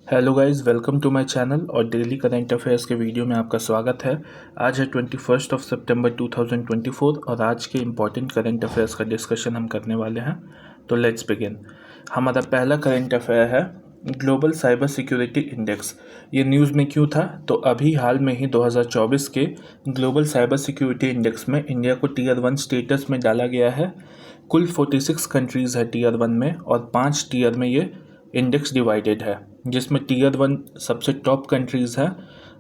Hello guys, welcome to my channel और daily current affairs के video में आपका स्वागत है। आज है 21 सितंबर 2024 और आज के इम्पॉर्टेंट करंट अफेयर्स का डिस्कशन हम करने वाले हैं। तो लेट्स बिगिन। हमारा पहला करंट अफेयर है ग्लोबल साइबर सिक्योरिटी इंडेक्स। ये न्यूज़ में क्यों था? तो अभी हाल में ही 2024 के ग्लोबल साइबर सिक्योरिटी इंडेक्स में इंडिया को टीयर 1 स्टेटस में डाला गया है। कुल 46 कंट्रीज़ है टीयर 1 में और 5 टीयर में ये इंडेक्स डिवाइडेड है, जिसमें टीयर 1 सबसे टॉप कंट्रीज़ हैं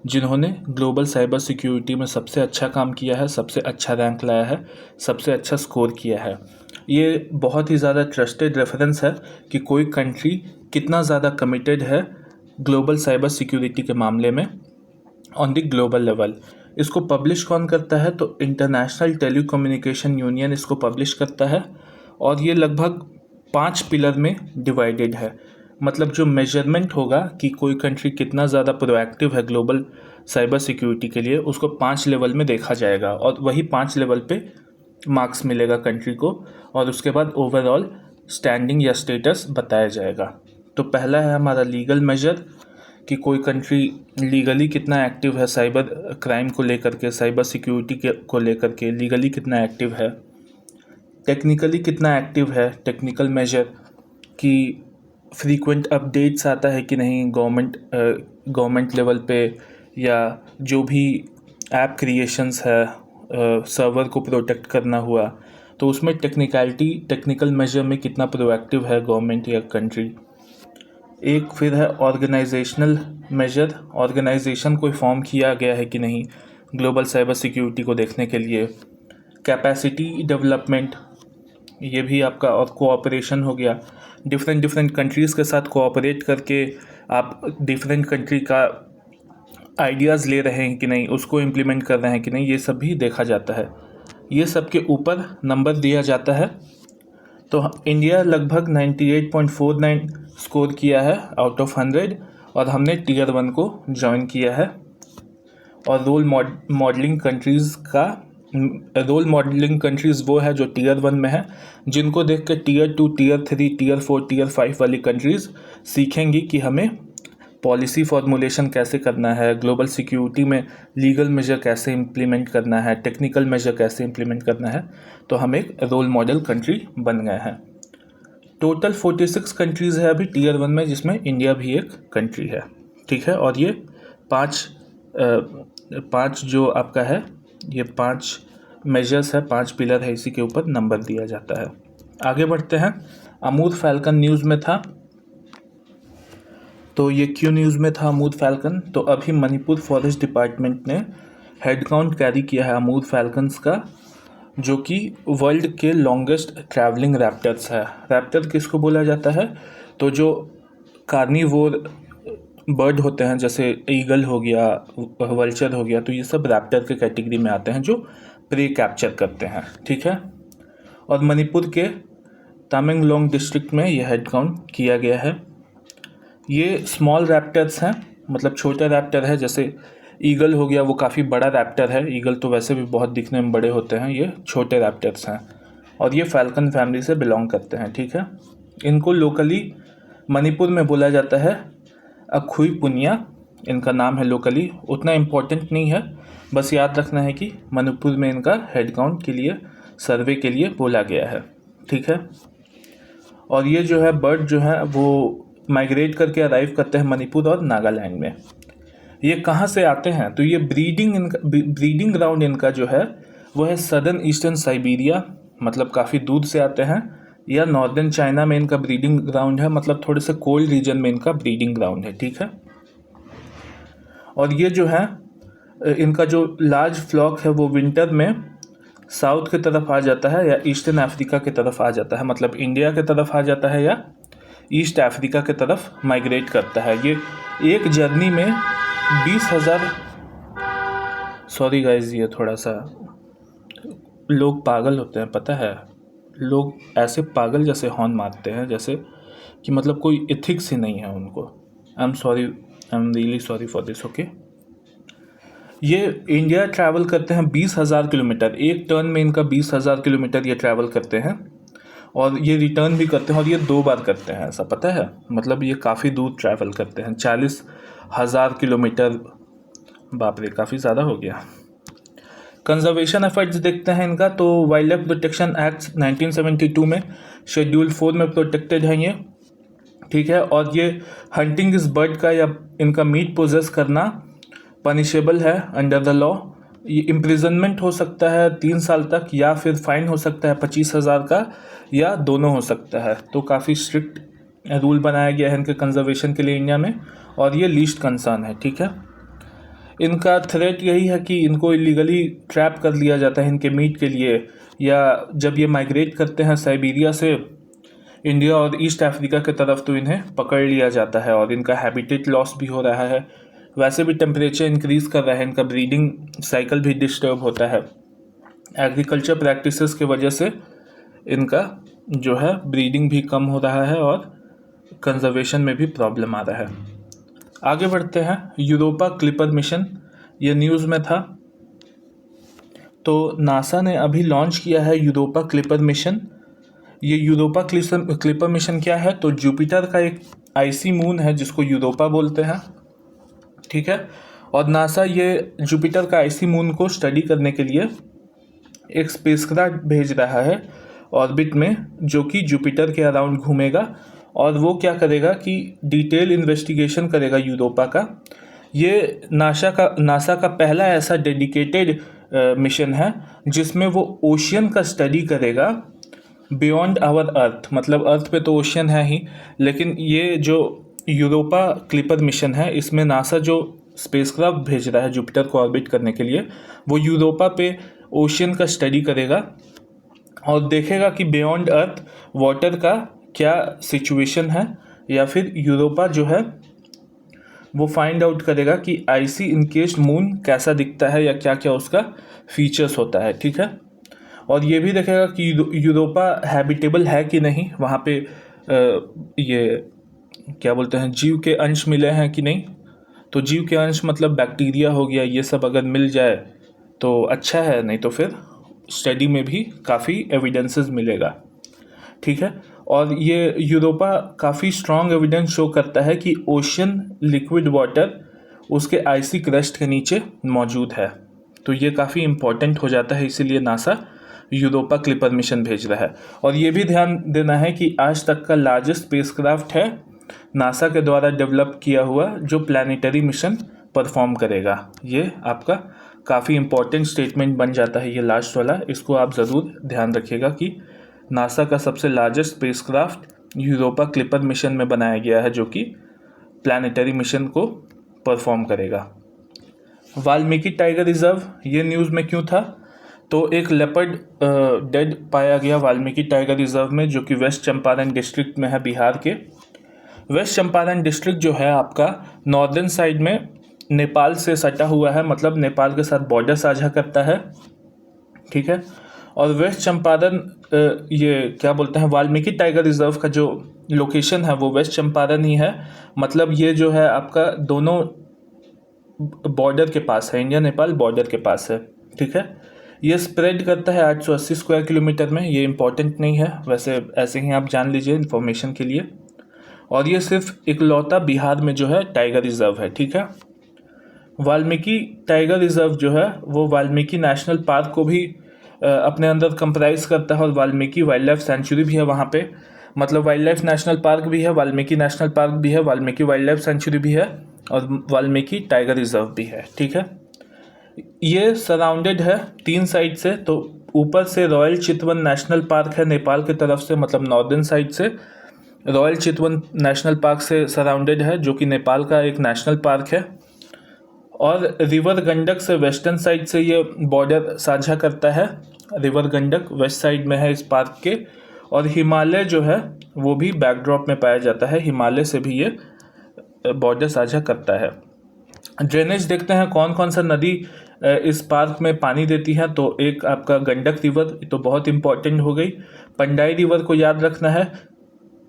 जिन्होंने ग्लोबल साइबर सिक्योरिटी में सबसे अच्छा काम किया है, सबसे अच्छा रैंक लाया है, सबसे अच्छा स्कोर किया है। ये बहुत ही ज़्यादा ट्रस्टेड रेफरेंस है कि कोई कंट्री कितना ज़्यादा कमिटेड है ग्लोबल साइबर सिक्योरिटी के मामले में ऑन द ग्लोबल लेवल। इसको पब्लिश कौन करता है? तो इंटरनेशनल टेलीकम्युनिकेशन यूनियन इसको पब्लिश करता है और ये लगभग 5 पिलर में डिवाइडेड है। मतलब जो मेजरमेंट होगा कि कोई कंट्री कितना ज़्यादा प्रोएक्टिव है ग्लोबल साइबर सिक्योरिटी के लिए, उसको 5 लेवल में देखा जाएगा और वही 5 लेवल पे मार्क्स मिलेगा कंट्री को और उसके बाद ओवरऑल स्टैंडिंग या स्टेटस बताया जाएगा। तो पहला है हमारा लीगल मेजर कि कोई कंट्री लीगली कितना एक्टिव है साइबर क्राइम को लेकर के, साइबर सिक्योरिटी को लेकर के लीगली कितना एक्टिव है। टेक्निकली कितना एक्टिव है, टेक्निकल मेजर कि फ्रीक्वेंट अपडेट्स आता है कि नहीं गवर्नमेंट लेवल पे, या जो भी ऐप क्रिएशंस है सर्वर को प्रोटेक्ट करना हुआ, तो उसमें टेक्निकल मेजर में कितना प्रोएक्टिव है गवर्नमेंट या कंट्री। एक फिर है ऑर्गेनाइजेशनल मेजर, ऑर्गेनाइजेशन कोई फॉर्म किया गया है कि नहीं ग्लोबल साइबर सिक्योरिटी को देखने के लिए। कैपेसिटी डेवलपमेंट, ये भी आपका, और कोऑपरेशन हो गया, डिफरेंट कंट्रीज़ के साथ कोऑपरेट करके आप डिफरेंट कंट्री का आइडियाज़ ले रहे हैं कि नहीं, उसको इम्प्लीमेंट कर रहे हैं कि नहीं, ये सब भी देखा जाता है। ये सब के ऊपर नंबर दिया जाता है। तो इंडिया लगभग 98.49 स्कोर किया है आउट ऑफ 100 और हमने टीयर 1 को ज्वाइन किया है। और रोल मॉडलिंग कंट्रीज़ वो है जो टीयर 1 में है, जिनको देख के टीयर 2, टीयर 3, टीयर 4, टीयर 5 वाली कंट्रीज़ सीखेंगी कि हमें पॉलिसी फॉर्मुलेशन कैसे करना है, ग्लोबल सिक्योरिटी में लीगल मेजर कैसे इम्प्लीमेंट करना है, टेक्निकल मेजर कैसे इम्प्लीमेंट करना है। तो हम एक रोल मॉडल कंट्री बन गए हैं। टोटल 46 कंट्रीज़ है अभी टीयर 1 में, जिसमें इंडिया भी एक कंट्री है। ठीक है, और ये पाँच जो आपका है, ये 5 मेजर्स है, 5 पिलर है, इसी के ऊपर नंबर दिया जाता है। आगे बढ़ते हैं। अमूद फैल्कन न्यूज़ में था। तो ये क्यों न्यूज़ में था अमूद फैल्कन? तो अभी मणिपुर फॉरेस्ट डिपार्टमेंट ने हेड काउंट कैरी किया है अमूद फैल्कन्स का, जो कि वर्ल्ड के लॉन्गेस्ट ट्रैवलिंग रैप्टर्स है। रैप्टर किसको बोला जाता है? तो जो कार्निवोर बर्ड होते हैं, जैसे ईगल हो गया, वल्चर हो गया, तो ये सब रैप्टर के कैटेगरी में आते हैं जो प्रे कैप्चर करते हैं। ठीक है, और मणिपुर के तामेंगलोंग डिस्ट्रिक्ट में यह हेड काउंट किया गया है। ये स्मॉल रैप्टर्स हैं, मतलब छोटे रैप्टर है। जैसे ईगल हो गया, वो काफ़ी बड़ा रैप्टर है, ईगल तो वैसे भी बहुत दिखने में बड़े होते हैं, ये छोटे रैप्टर्स हैं और ये फैल्कन फैमिली से बिलोंग करते हैं। ठीक है, इनको लोकली मणिपुर में बोला जाता है अखुई पुनिया, इनका नाम है लोकली। उतना इम्पोर्टेंट नहीं है, बस याद रखना है कि मणिपुर में इनका हेड काउंट के लिए, सर्वे के लिए बोला गया है। ठीक है, और ये जो है बर्ड जो है वो माइग्रेट करके अराइव करते हैं मणिपुर और नागालैंड में। ये कहाँ से आते हैं? तो ये ब्रीडिंग ग्राउंड इनका जो है वो है सदर्न ईस्टर्न साइबेरिया, मतलब काफ़ी दूर से आते हैं, या नॉर्दर्न चाइना में इनका ब्रीडिंग ग्राउंड है, मतलब थोड़े से कोल्ड रीजन में इनका ब्रीडिंग ग्राउंड है। ठीक है, और ये जो है इनका जो लार्ज फ्लॉक है वो विंटर में साउथ की तरफ आ जाता है या ईस्टर्न अफ्रीका की तरफ आ जाता है, मतलब इंडिया की तरफ आ जाता है या ईस्ट अफ्रीका की तरफ माइग्रेट करता है। ये एक जर्नी में 20,000, सॉरी गाइज, ये थोड़ा सा लोग पागल होते हैं, पता है, लोग ऐसे पागल जैसे हॉर्न मारते हैं जैसे कि मतलब कोई एथिक्स ही नहीं है उनको। I am really sorry for this. Okay, ये इंडिया ट्रैवल करते हैं 20,000 किलोमीटर, एक टर्न में इनका 20,000 किलोमीटर ये ट्रैवल करते हैं और ये रिटर्न भी करते हैं, और ये 2 बार करते हैं ऐसा, पता है। मतलब ये काफ़ी दूर ट्रैवल करते हैं, 40,000 किलोमीटर। बाप रे, काफ़ी ज़्यादा हो गया। कंजर्वेशन एफर्ट्स देखते हैं इनका, तो वाइल्ड लाइफ प्रोटेक्शन एक्ट 1972 में शेड्यूल 4 में प्रोटेक्टेड है ये, ठीक है। और ये हंटिंग इस बर्ड का या इनका मीट पोजेस करना पनिशेबल है अंडर द लॉ। ये इम्प्रिजनमेंट हो सकता है 3 साल तक, या फिर फाइन हो सकता है 25,000 का, या दोनों हो सकता है। तो काफ़ी स्ट्रिक्ट रूल बनाया गया है इनके कंजर्वेशन के लिए इंडिया में, और ये लीस्ट कंसर्न है, ठीक है। इनका थ्रेट यही है कि इनको इलीगली ट्रैप कर लिया जाता है इनके मीट के लिए, या जब ये माइग्रेट करते हैं साइबेरिया से इंडिया और ईस्ट अफ्रीका की तरफ तो इन्हें पकड़ लिया जाता है, और इनका हैबिटेट लॉस भी हो रहा है। वैसे भी टेम्परेचर इंक्रीज़ कर रहा है, इनका ब्रीडिंग साइकिल भी डिस्टर्ब होता है। एग्रीकल्चर प्रैक्टिसेस की वजह से इनका जो है ब्रीडिंग भी कम हो रहा है, और कंजर्वेशन में भी प्रॉब्लम आ रहा है। आगे बढ़ते हैं। यूरोपा क्लिपर मिशन, ये न्यूज़ में था। तो नासा ने अभी लॉन्च किया है यूरोपा क्लिपर मिशन। ये यूरोपा क्लिपर मिशन क्या है, तो जुपिटर का एक आइसी मून है जिसको यूरोपा बोलते हैं, ठीक है। और नासा ये जुपिटर का आइसी मून को स्टडी करने के लिए एक स्पेसक्राफ्ट भेज रहा है ऑर्बिट में, जो कि जुपिटर के अराउंड घूमेगा, और वो क्या करेगा कि डिटेल इन्वेस्टिगेशन करेगा यूरोपा का। ये नासा का पहला ऐसा डेडिकेटेड मिशन है जिसमें वो ओशियन का स्टडी करेगा बियॉन्ड आवर अर्थ। मतलब अर्थ पे तो ओशियन है ही, लेकिन ये जो यूरोपा क्लिपर मिशन है, इसमें नासा जो स्पेसक्राफ्ट भेज रहा है जुपिटर को ऑर्बिट करने के लिए, वो यूरोपा पे ओशियन का स्टडी करेगा और देखेगा कि बियॉन्ड अर्थ वाटर का क्या सिचुएशन है, या फिर यूरोपा जो है वो फाइंड आउट करेगा कि आइसी इनकेस्ड मून कैसा दिखता है, या क्या क्या उसका फीचर्स होता है, ठीक है। और ये भी देखेगा कि यूरोपा हैबिटेबल है कि नहीं, वहाँ पे ये क्या बोलते हैं, जीव के अंश मिले हैं कि नहीं। तो जीव के अंश मतलब बैक्टीरिया हो गया, ये सब अगर मिल जाए तो अच्छा है, नहीं तो फिर स्टडी में भी काफ़ी एविडेंसेस मिलेगा, ठीक है। और ये यूरोपा काफ़ी स्ट्रॉन्ग एविडेंस शो करता है कि ओशियन लिक्विड वाटर उसके आइसी क्रस्ट के नीचे मौजूद है। तो ये काफ़ी इम्पॉर्टेंट हो जाता है, इसीलिए नासा यूरोपा क्लिपर मिशन भेज रहा है। और ये भी ध्यान देना है कि आज तक का लार्जेस्ट स्पेसक्राफ्ट है नासा के द्वारा डेवलप किया हुआ, जो प्लानिटरी मिशन परफॉर्म करेगा। ये आपका काफ़ी इम्पोर्टेंट स्टेटमेंट बन जाता है, ये लास्ट वाला, इसको आप ज़रूर ध्यान रखिएगा कि नासा का सबसे largest spacecraft Europa clipper mission में बनाया गया है, जो कि प्लानिटरी मिशन को परफॉर्म करेगा। वाल्मीकि टाइगर रिजर्व, ये न्यूज़ में क्यों था, तो एक लेपर्ड डेड पाया गया वाल्मीकि टाइगर रिजर्व में, जो कि वेस्ट चंपारण डिस्ट्रिक्ट में है, बिहार के। वेस्ट चंपारण डिस्ट्रिक्ट जो है आपका नॉर्दर्न साइड में नेपाल से सटा हुआ है, मतलब नेपाल के साथ बॉर्डर साझा करता है, ठीक है। और वेस्ट चंपारण ये क्या बोलते हैं, वाल्मीकि टाइगर रिजर्व का जो लोकेशन है वो वेस्ट चंपारण ही है। मतलब ये जो है आपका दोनों बॉर्डर के पास है, इंडिया नेपाल बॉर्डर के पास है, ठीक है। ये स्प्रेड करता है 880 स्क्वायर किलोमीटर में, ये इंपॉर्टेंट नहीं है, वैसे ऐसे ही आप जान लीजिए इन्फॉर्मेशन के लिए। और ये सिर्फ इकलौता बिहार में जो है टाइगर रिजर्व है, ठीक है। वाल्मीकि टाइगर रिजर्व जो है वो वाल्मीकि नेशनल पार्क को भी अपने अंदर कंप्राइज करता है, और वाल्मीकि वाइल्ड लाइफ सेंचुरी भी है वहाँ पे। मतलब वाइल्ड लाइफ नेशनल पार्क भी है, वाल्मीकि नेशनल पार्क भी है, वाल्मीकि वाइल्ड लाइफ सेंचुरी भी है, और वाल्मीकि टाइगर रिजर्व भी है, ठीक है। ये सराउंडेड है 3 साइड से। तो ऊपर से रॉयल चितवन नेशनल पार्क है नेपाल की तरफ से, मतलब नॉर्दर्न साइड से रॉयल चितवन नेशनल पार्क से सराउंडेड है, जो कि नेपाल का एक नेशनल पार्क है। और रिवर गंडक से वेस्टर्न साइड से ये बॉर्डर साझा करता है, रिवर गंडक वेस्ट साइड में है इस पार्क के। और हिमालय जो है वो भी बैकड्रॉप में पाया जाता है, हिमालय से भी ये बॉर्डर साझा करता है। ड्रेनेज देखते हैं कौन कौन सा नदी इस पार्क में पानी देती है। तो एक आपका गंडक रिवर, तो बहुत इंपॉर्टेंट हो गई। पंडाई रिवर को याद रखना है।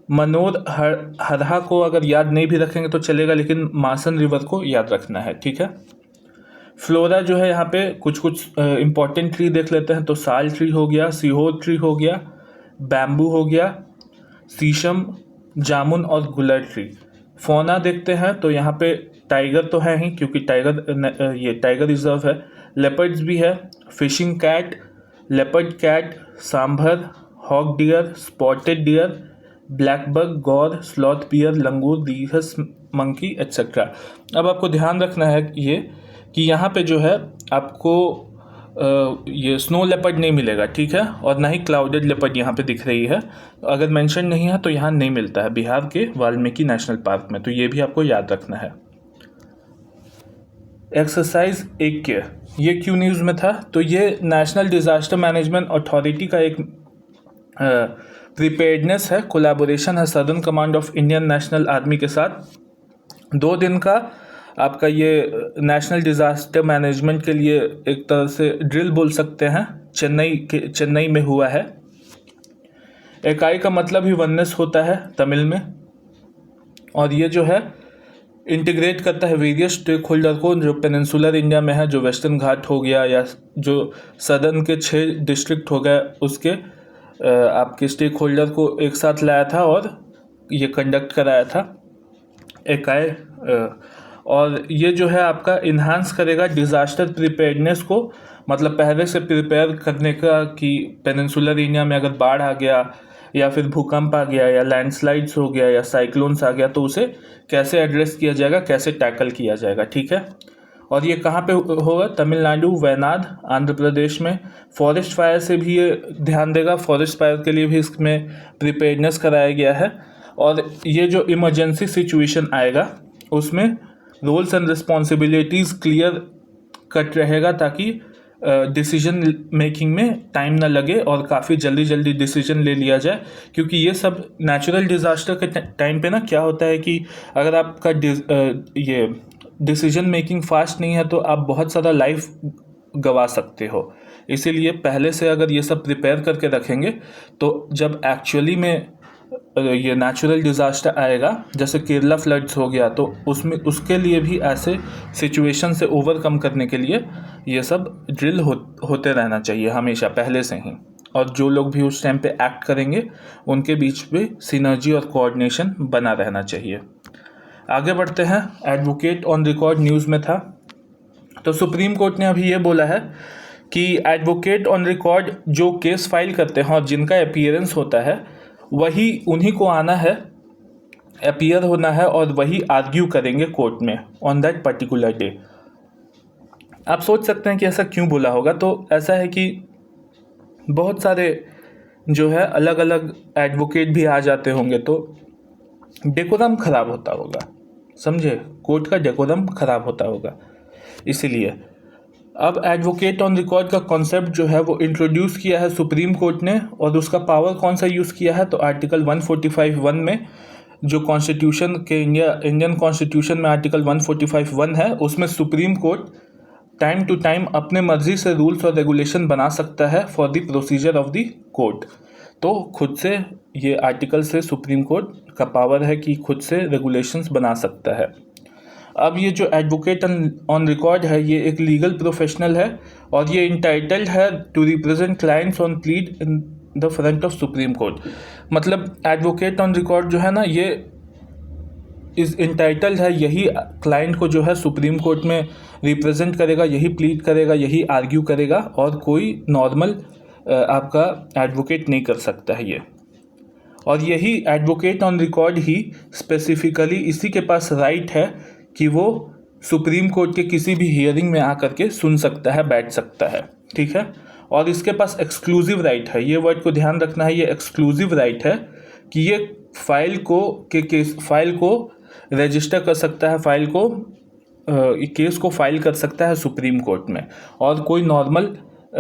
मनोर हरहा को अगर याद नहीं भी रखेंगे तो चलेगा, लेकिन मासन रिवर को याद रखना है, ठीक है। फ्लोरा जो है यहाँ पे कुछ इंपॉर्टेंट ट्री देख लेते हैं। तो साल ट्री हो गया, सीहोर ट्री हो गया, बैम्बू हो गया, शीशम, जामुन और गुलर ट्री। फौना देखते हैं तो यहाँ पे टाइगर तो है ही, क्योंकि ये टाइगर रिजर्व है। लेपर्ड्स भी है, fishing cat, leopard cat, sambar, hog deer, spotted deer, blackbuck, gaur, sloth bear, langur, rhesus monkey etcetera. अब आपको ध्यान रखना है ये कि यहाँ पे जो है आपको ये स्नो लेपर्ड नहीं मिलेगा, ठीक है, और ना ही क्लाउडेड लेपर्ड यहाँ पे दिख रही है। अगर मेंशन नहीं है तो यहाँ नहीं मिलता है बिहार के वाल्मीकि नेशनल पार्क में, तो ये भी आपको याद रखना है। एक्सरसाइज 1 के ये क्यों न्यूज़ में था, तो ये नेशनल डिज़ास्टर मैनेजमेंट अथॉरिटी का एक प्रिपेयर्डनेस है, कोलैबोरेशन है southern command of Indian national army के साथ। 2 दिन का आपका ये नेशनल डिज़ास्टर मैनेजमेंट के लिए एक तरह से ड्रिल बोल सकते हैं, चेन्नई में हुआ है। इकाई का मतलब ही वननेस होता है तमिल में, और ये जो है इंटीग्रेट करता है वेरियस स्टेक होल्डर को, जो पेनिनसुलर इंडिया में है, जो वेस्टर्न घाट हो गया या जो सदर्न के 6 डिस्ट्रिक्ट हो गए, उसके आपके स्टेक होल्डर को एक साथ लाया था और ये कंडक्ट कराया था इकाई। और ये जो है आपका इन्हांस करेगा डिज़ास्टर प्रिपेयर्डनेस को, मतलब पहले से प्रिपेयर करने का कि पेनिनसुलर इंडिया में अगर बाढ़ आ गया या फिर भूकंप आ गया या लैंडस्लाइड्स हो गया या साइक्लोन्स आ गया तो उसे कैसे एड्रेस किया जाएगा, कैसे टैकल किया जाएगा, ठीक है। और ये कहाँ पे होगा, तमिलनाडु, वयनाड, आंध्र प्रदेश में। फॉरेस्ट फायर से भी ये ध्यान देगा, फॉरेस्ट फायर के लिए भी इसमें प्रिपेयर्डनेस कराया गया है। और ये जो इमरजेंसी सिचुएशन आएगा उसमें roles and responsibilities clear cut रहेगा, ताकि डिसीजन मेकिंग में टाइम ना लगे और काफ़ी जल्दी डिसीजन ले लिया जाए। क्योंकि ये सब नेचुरल डिज़ास्टर के टाइम पे ना क्या होता है कि अगर आपका ये डिसीजन मेकिंग फास्ट नहीं है तो आप बहुत सारा लाइफ गंवा सकते हो। इसीलिए पहले से अगर ये सब प्रिपेयर करके रखेंगे तो जब एक्चुअली में ये नेचुरल डिज़ास्टर आएगा, जैसे केरला फ्लड्स हो गया, तो उसमें उसके लिए भी ऐसे सिचुएशन से ओवरकम करने के लिए ये सब ड्रिल होते रहना चाहिए हमेशा पहले से ही। और जो लोग भी उस टाइम पे एक्ट करेंगे उनके बीच में सिनर्जी और कोऑर्डिनेशन बना रहना चाहिए। आगे बढ़ते हैं। एडवोकेट ऑन रिकॉर्ड न्यूज़ में था, तो सुप्रीम कोर्ट ने अभी ये बोला है कि एडवोकेट ऑन रिकॉर्ड जो केस फाइल करते हैं और जिनका अपीयरेंस होता है वही उन्हीं को आना है, अपीयर होना है और वही आर्ग्यू करेंगे कोर्ट में ऑन दैट पर्टिकुलर डे। आप सोच सकते हैं कि ऐसा क्यों बोला होगा, तो ऐसा है कि बहुत सारे जो है अलग अलग एडवोकेट भी आ जाते होंगे तो डेकोरम ख़राब होता होगा, समझे, कोर्ट का डेकोरम ख़राब होता होगा, इसीलिए। अब एडवोकेट ऑन रिकॉर्ड का कॉन्सेप्ट जो है वो इंट्रोड्यूस किया है सुप्रीम कोर्ट ने, और उसका पावर कौन सा यूज़ किया है, तो आर्टिकल 145(1) में, जो कॉन्स्टिट्यूशन के इंडियन कॉन्स्टिट्यूशन में आर्टिकल 145(1) है, उसमें Supreme Court time to time अपने मर्जी से रूल्स और रेगुलेशन बना सकता है for the procedure of the court. तो खुद से ये आर्टिकल से सुप्रीम कोर्ट का पावर है कि खुद से रेगुलेशंस बना सकता है। अब ये जो एडवोकेट ऑन रिकॉर्ड है ये एक लीगल प्रोफेशनल है और ये इंटाइटल्ड है to represent clients on plead in the front of Supreme Court. मतलब एडवोकेट ऑन रिकॉर्ड जो है ना, ये इस इंटाइटल्ड है, यही क्लाइंट को जो है सुप्रीम कोर्ट में रिप्रेजेंट करेगा, यही प्लीड करेगा, यही आर्ग्यू करेगा, और कोई नॉर्मल आपका एडवोकेट नहीं कर सकता है ये। और यही advocate on record he specifically इसी के पास राइट है कि वो सुप्रीम कोर्ट के किसी भी हियरिंग में आकर के सुन सकता है, बैठ सकता है, ठीक है। और इसके पास एक्सक्लूसिव राइट है, ये वर्ड को ध्यान रखना है, ये एक्सक्लूसिव राइट है कि ये फाइल को रजिस्टर कर सकता है, केस को फाइल कर सकता है सुप्रीम कोर्ट में। और कोई नॉर्मल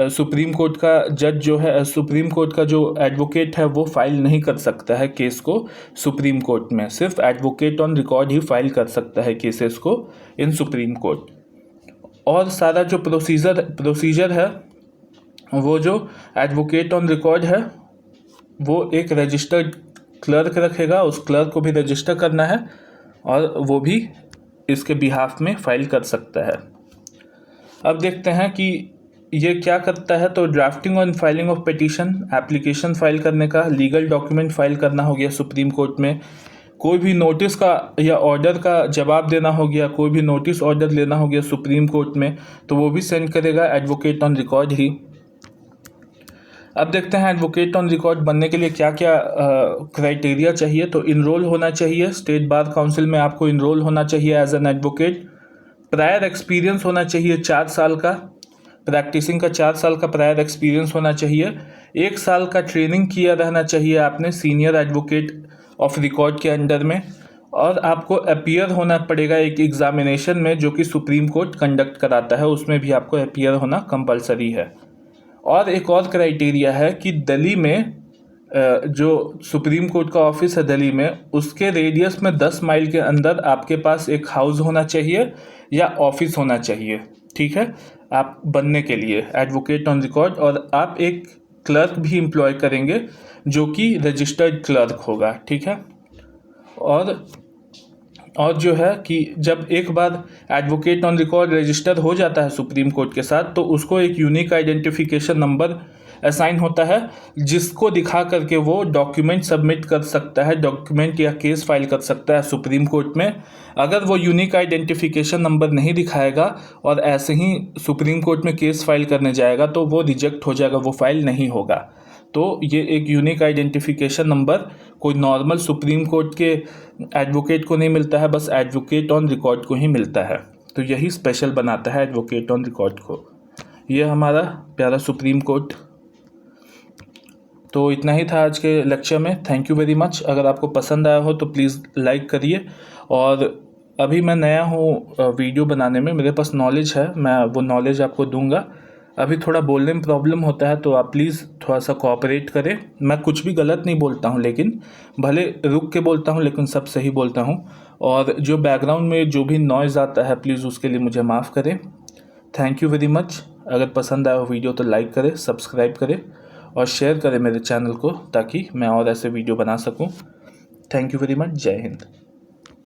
सुप्रीम कोर्ट का जज जो है, सुप्रीम कोर्ट का जो एडवोकेट है, वो फाइल नहीं कर सकता है केस को सुप्रीम कोर्ट में। सिर्फ advocate on record he file कर सकता है केसेस को इन सुप्रीम कोर्ट। और सारा जो प्रोसीजर है, वो जो एडवोकेट ऑन रिकॉर्ड है वो एक रजिस्टर्ड क्लर्क रखेगा, उस क्लर्क को भी रजिस्टर करना है और वो भी इसके बिहाफ में फाइल कर सकता है। अब देखते हैं कि ये क्या करता है, तो ड्राफ्टिंग और filing of petition, application file करने का, लीगल डॉक्यूमेंट फाइल करना हो गया सुप्रीम कोर्ट में, कोई भी नोटिस का या ऑर्डर का जवाब देना हो गया, कोई भी नोटिस ऑर्डर लेना हो गया सुप्रीम कोर्ट में, तो वो भी सेंड करेगा एडवोकेट ऑन रिकॉर्ड ही। अब देखते हैं एडवोकेट ऑन रिकॉर्ड बनने के लिए क्या क्या क्राइटेरिया चाहिए। तो इनरोल होना चाहिए, स्टेट बार काउंसिल में आपको इनरोल होना चाहिए as an advocate. Prior experience होना चाहिए 4 साल का, प्रैक्टिसिंग का 4 साल का प्रायर एक्सपीरियंस होना चाहिए। 1 साल का ट्रेनिंग किया रहना चाहिए आपने सीनियर एडवोकेट ऑफ रिकॉर्ड के अंडर में, और आपको अपीयर होना पड़ेगा एक एग्जामिनेशन में जो कि सुप्रीम कोर्ट कंडक्ट कराता है, उसमें भी आपको अपीयर होना कंपलसरी है। और एक और क्राइटेरिया है कि दिल्ली में जो सुप्रीम कोर्ट का ऑफिस है दिल्ली में, उसके रेडियस में 10 माइल के अंदर आपके पास एक हाउस होना चाहिए या ऑफिस होना चाहिए, ठीक है, आप बनने के लिए एडवोकेट ऑन रिकॉर्ड। और आप एक क्लर्क भी एम्प्लॉय करेंगे जो कि रजिस्टर्ड क्लर्क होगा, ठीक है। और जो है कि जब एक बार एडवोकेट ऑन रिकॉर्ड रजिस्टर हो जाता है सुप्रीम कोर्ट के साथ, तो उसको एक यूनिक आइडेंटिफिकेशन नंबर असाइन होता है जिसको दिखा करके वो डॉक्यूमेंट सबमिट कर सकता है, डॉक्यूमेंट या केस फाइल कर सकता है सुप्रीम कोर्ट में। अगर वो यूनिक आइडेंटिफिकेशन नंबर नहीं दिखाएगा और ऐसे ही सुप्रीम कोर्ट में केस फाइल करने जाएगा तो वो रिजेक्ट हो जाएगा, वो फाइल नहीं होगा। तो ये एक यूनिक आइडेंटिफिकेशन नंबर कोई नॉर्मल सुप्रीम कोर्ट के एडवोकेट को नहीं मिलता है, बस एडवोकेट ऑन रिकॉर्ड को ही मिलता है। तो यही स्पेशल बनाता है एडवोकेट ऑन रिकॉर्ड को। ये हमारा प्यारा सुप्रीम कोर्ट। तो इतना ही था आज के लेक्चर में। Thank you very much. अगर आपको पसंद आया हो तो प्लीज़ लाइक करिए। और अभी मैं नया हूँ वीडियो बनाने में, मेरे पास नॉलेज है, मैं वो नॉलेज आपको दूंगा। अभी थोड़ा बोलने में प्रॉब्लम होता है तो आप प्लीज़ थोड़ा सा कोऑपरेट करें। मैं कुछ भी गलत नहीं बोलता हूँ, लेकिन भले रुक के बोलता हूँ लेकिन सब सही बोलता हूँ। और जो बैकग्राउंड में जो भी नॉइज़ आता है प्लीज़ उसके लिए मुझे माफ़ करें। Thank you very much. अगर पसंद आया हो वीडियो तो लाइक करें, सब्सक्राइब करें और शेयर करें मेरे चैनल को, ताकि मैं और ऐसे वीडियो बना सकूं। Thank you very much. जय हिंद।